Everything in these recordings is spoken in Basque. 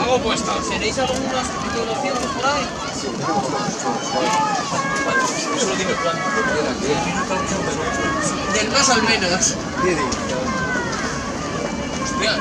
Hago puesta. ¿Tenéis algunas fotografías por ahí? Solo dime cuánto. Del más al menos. Hostia,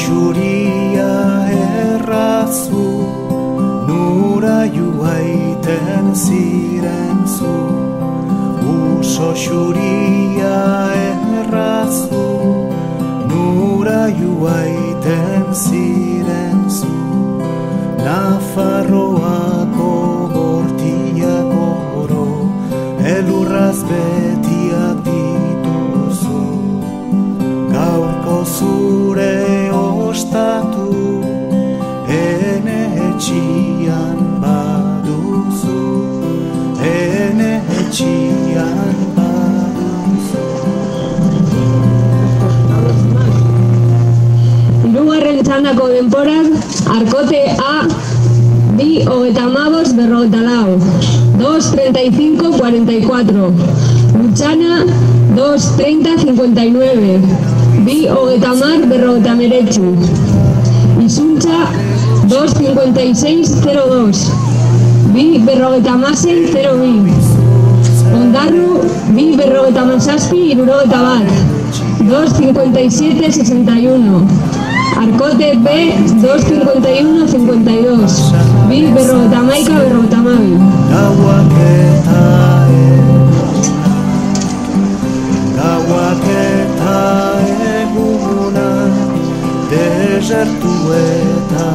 Xuria errazu, nura joaiten ziren zu. Uso xuria errazu, nura joaiten ziren zu. Nafarroako bortiak oro, elurraz betiak dituzu. Gaurko zure ostatu, ene etxian baduzu, ene etxian baduzu. Hirugarren txandako denporak, Arkote A, 2:15:44, 2:35:44, Luchana, 2:30:59, 2:10:49, Izuntza, 2:56:02, 2:56:02, Ondarru, 2:57:71, 2:57:61, Arkote B, 2:51:52, 2:51:52. Gauaketa eguna, desertu eta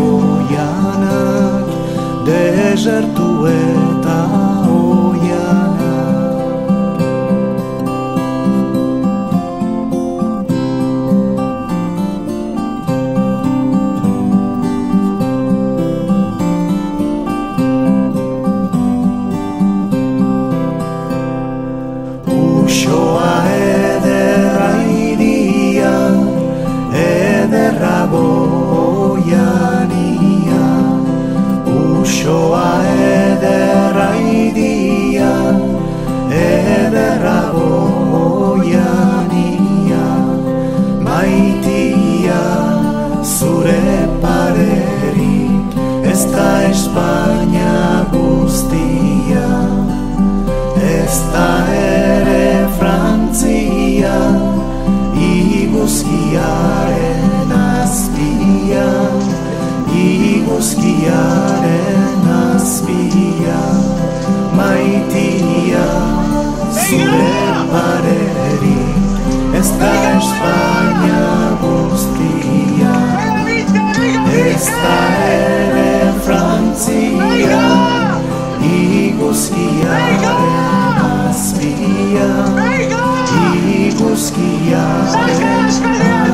oianak, desertu eta oianak. Usoa ederra iria, ederrago oiania. Usoa ederra iria, ederrago oiania. Maitia zure parerik, ez da Espainia guztia. Ez da ere Frantzia, iguzkiaren azpia, iguzkiaren azpia. Maitia zure parerik, ez da Espainia guztia. Ez da ere Frantzia, iguzkiaren azpia, iguzkiaren azpia.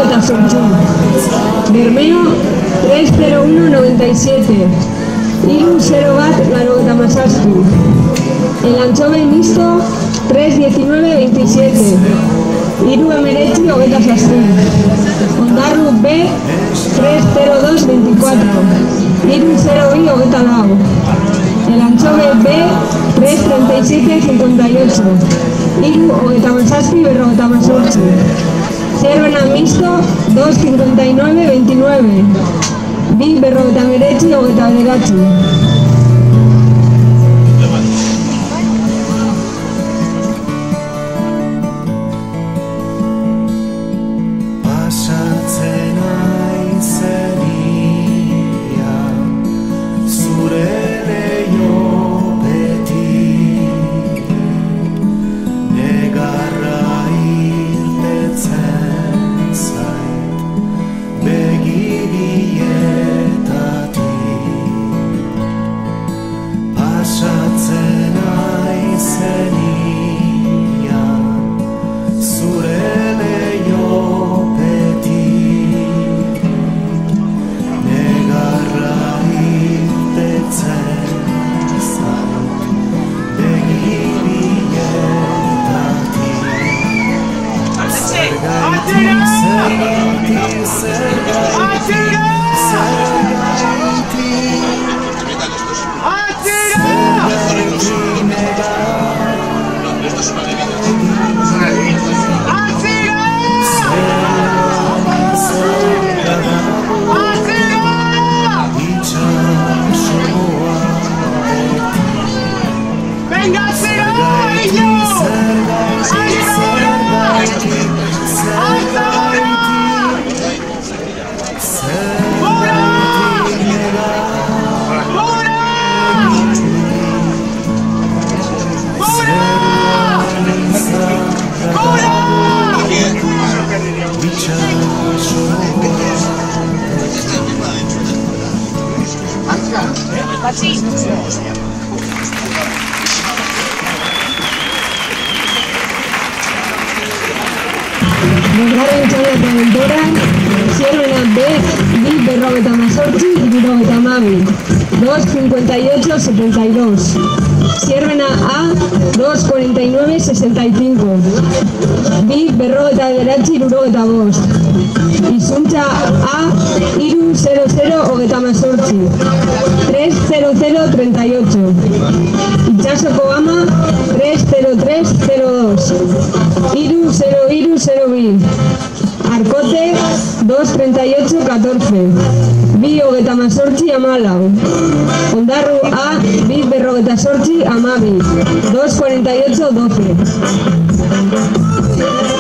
98. Bermeo 30197. Iru 0 bat 97. El Anchove mixto 31927. Iru emeretzi 27. Ondarru B 30224. Iru 0 bi 24. El Anchove B 33758. Iru 27 Zervena mixto 25929. Bi 59 Pasatzen aizeria zure leiopetik, negarra irtetzen zait begibietatik. Pasatzen aizeria zure Bosgarren txandako denboran, Zervena B, bi 258-72. Zervena A, 249-65. Bi 59-75. Izuntza A, Iru 00-18. 30038. Itxasoko Ama 30302. Iru 0 Arkote 238-14. Bi 58-14. Ondarru A, bi 58-12. 248-12.